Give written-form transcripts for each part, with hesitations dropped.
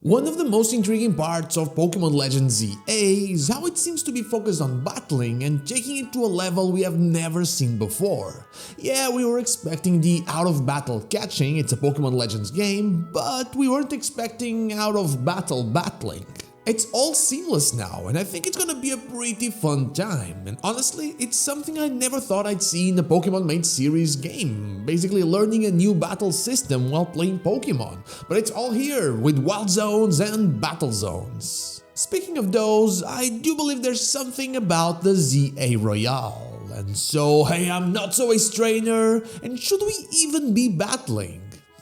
One of the most intriguing parts of Pokémon Legends Z-A is how it seems to be focused on battling and taking it to a level we have never seen before. Yeah, we were expecting the out-of-battle catching, it's a Pokémon Legends game, but we weren't expecting out-of-battle battling. It's all seamless now, and I think it's gonna be a pretty fun time, and honestly, it's something I never thought I'd see in a Pokémon Made series game, basically learning a new battle system while playing Pokémon, but it's all here with wild zones and battle zones. Speaking of those, I do believe there's something about the ZA Royale, and so hey, I'm not so ace trainer, and should we even be battling?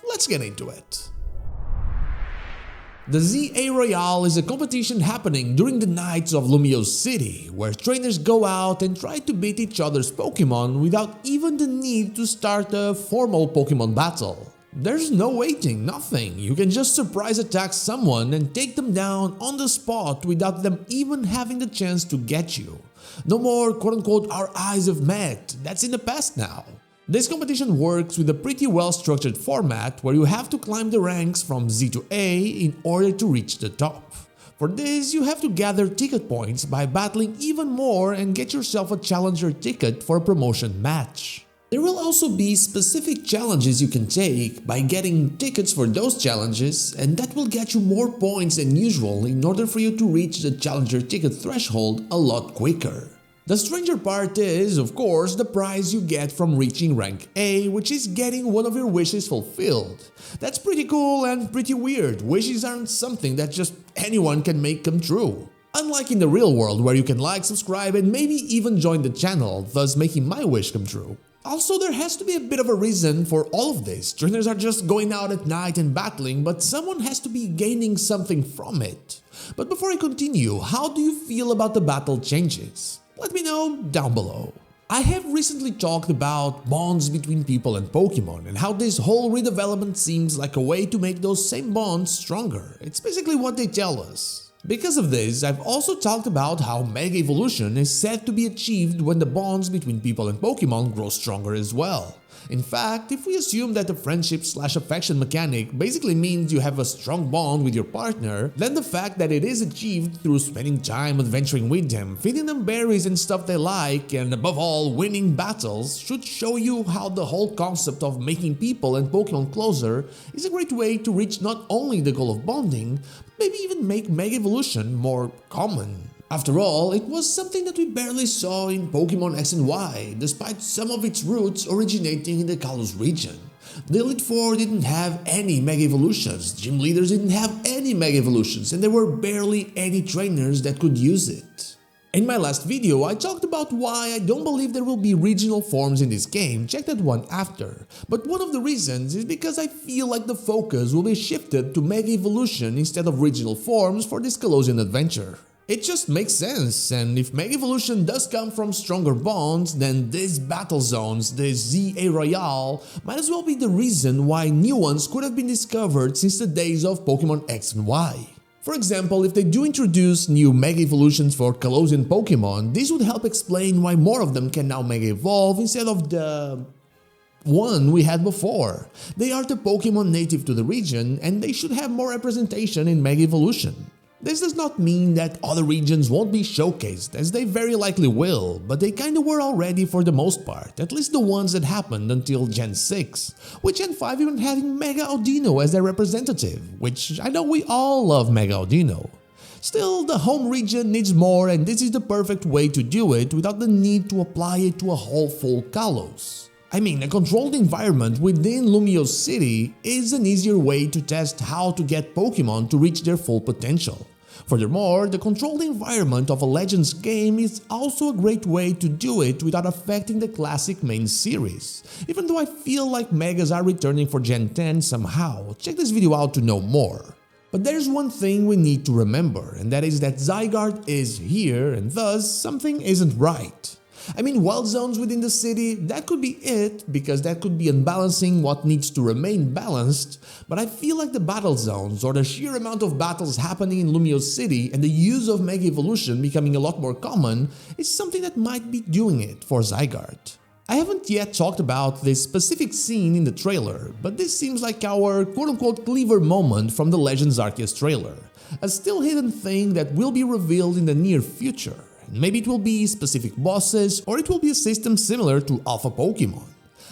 Let's get into it. The ZA Royale is a competition happening during the nights of Lumiose City, where trainers go out and try to beat each other's Pokémon without even the need to start a formal Pokémon battle. There's no waiting, nothing, you can just surprise attack someone and take them down on the spot without them even having the chance to get you. No more quote-unquote our eyes have met, that's in the past now. This competition works with a pretty well-structured format where you have to climb the ranks from Z to A in order to reach the top. For this, you have to gather ticket points by battling even more and get yourself a challenger ticket for a promotion match. There will also be specific challenges you can take by getting tickets for those challenges, and that will get you more points than usual in order for you to reach the challenger ticket threshold a lot quicker. The stranger part is, of course, the prize you get from reaching rank A, which is getting one of your wishes fulfilled. That's pretty cool and pretty weird. Wishes aren't something that just anyone can make come true. Unlike in the real world where you can like, subscribe and maybe even join the channel, thus making my wish come true. Also, there has to be a bit of a reason for all of this. Trainers are just going out at night and battling, but someone has to be gaining something from it. But before I continue, how do you feel about the battle changes? Let me know down below. I have recently talked about bonds between people and Pokémon and how this whole redevelopment seems like a way to make those same bonds stronger. It's basically what they tell us. Because of this, I've also talked about how Mega Evolution is said to be achieved when the bonds between people and Pokémon grow stronger as well. In fact, if we assume that the friendship/affection mechanic basically means you have a strong bond with your partner, then the fact that it is achieved through spending time adventuring with them, feeding them berries and stuff they like, and above all, winning battles, should show you how the whole concept of making people and Pokemon closer is a great way to reach not only the goal of bonding, but maybe even make Mega Evolution more common. After all, it was something that we barely saw in Pokémon X and Y, despite some of its roots originating in the Kalos region. The Elite Four didn't have any Mega Evolutions, gym leaders didn't have any Mega Evolutions, and there were barely any trainers that could use it. In my last video, I talked about why I don't believe there will be regional forms in this game, check that one after. But one of the reasons is because I feel like the focus will be shifted to Mega Evolution instead of regional forms for this Kalosian adventure. It just makes sense, and if Mega Evolution does come from stronger bonds, then these battle zones, the ZA Royale, might as well be the reason why new ones could have been discovered since the days of Pokémon X and Y. For example, if they do introduce new Mega Evolutions for Kalosian Pokémon, this would help explain why more of them can now Mega Evolve instead of the one we had before. They are the Pokémon native to the region, and they should have more representation in Mega Evolution. This does not mean that other regions won't be showcased, as they very likely will, but they kinda were already for the most part, at least the ones that happened until Gen 6, with Gen 5 even having Mega Audino as their representative, which I know we all love Mega Audino. Still, the home region needs more, and this is the perfect way to do it without the need to apply it to a whole full Kalos. I mean, a controlled environment within Lumiose City is an easier way to test how to get Pokémon to reach their full potential. Furthermore, the controlled environment of a Legends game is also a great way to do it without affecting the classic main series. Even though I feel like Megas are returning for Gen 10 somehow, check this video out to know more. But there's one thing we need to remember, and that is that Zygarde is here and thus something isn't right. I mean, wild zones within the city, that could be it, because that could be unbalancing what needs to remain balanced, but I feel like the battle zones, or the sheer amount of battles happening in Lumiose City and the use of Mega Evolution becoming a lot more common, is something that might be doing it for Zygarde. I haven't yet talked about this specific scene in the trailer, but this seems like our quote-unquote cleaver moment from the Legends Arceus trailer, a still hidden thing that will be revealed in the near future. Maybe it will be specific bosses, or it will be a system similar to Alpha Pokémon.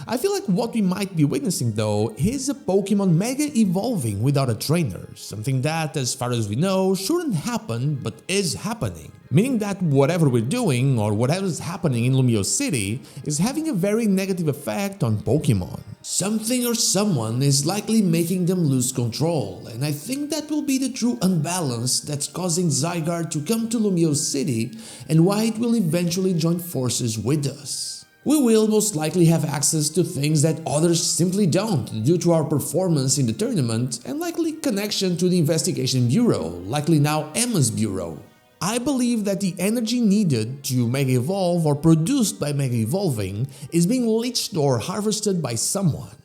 I feel like what we might be witnessing though is a Pokémon mega evolving without a trainer, something that, as far as we know, shouldn't happen but is happening. Meaning that whatever we're doing or whatever is happening in Lumiose City is having a very negative effect on Pokémon. Something or someone is likely making them lose control, and I think that will be the true unbalance that's causing Zygarde to come to Lumiose City and why it will eventually join forces with us. We will most likely have access to things that others simply don't due to our performance in the tournament and likely connection to the investigation bureau, likely now Emma's bureau. I believe that the energy needed to Mega Evolve or produced by Mega Evolving is being leached or harvested by someone.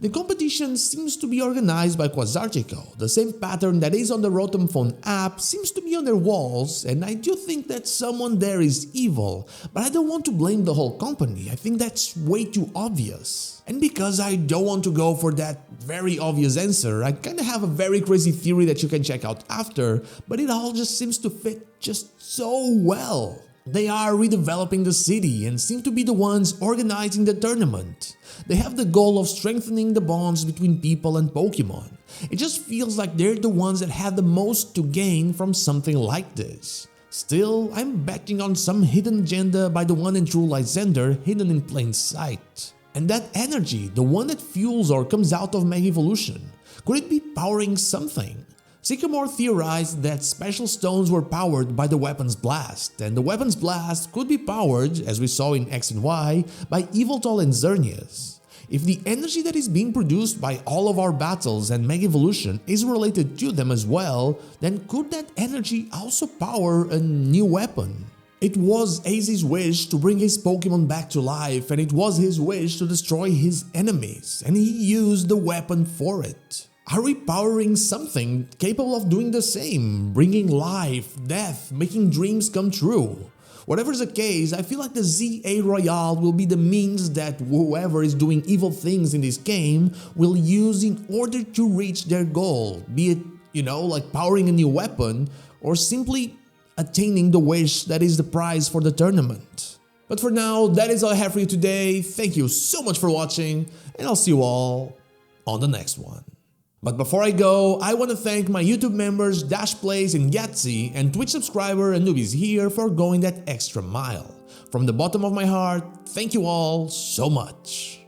The competition seems to be organized by Quasartico. The same pattern that is on the Rotom Phone app seems to be on their walls, and I do think that someone there is evil, but I don't want to blame the whole company. I think that's way too obvious. And because I don't want to go for that very obvious answer, I kinda have a very crazy theory that you can check out after, but it all just seems to fit just so well. They are redeveloping the city and seem to be the ones organizing the tournament. They have the goal of strengthening the bonds between people and Pokemon. It just feels like they're the ones that have the most to gain from something like this. Still, I'm betting on some hidden agenda by the one and true Lysander hidden in plain sight. And that energy, the one that fuels or comes out of Mega Evolution, could it be powering something? Sycamore theorized that special stones were powered by the Weapons Blast, and the Weapons Blast could be powered, as we saw in X and Y, by Yveltal and Xerneas. If the energy that is being produced by all of our battles and Mega Evolution is related to them as well, then could that energy also power a new weapon? It was Ace's wish to bring his Pokemon back to life, and it was his wish to destroy his enemies, and he used the weapon for it. Are we powering something capable of doing the same, bringing life, death, making dreams come true? Whatever's the case, I feel like the ZA Royale will be the means that whoever is doing evil things in this game will use in order to reach their goal, be it, like powering a new weapon or simply attaining the wish that is the prize for the tournament. But for now, that is all I have for you today. Thank you so much for watching, and I'll see you all on the next one. But before I go, I want to thank my YouTube members Dash Plays and Yahtzee and Twitch subscriber Anubis here for going that extra mile. From the bottom of my heart, thank you all so much.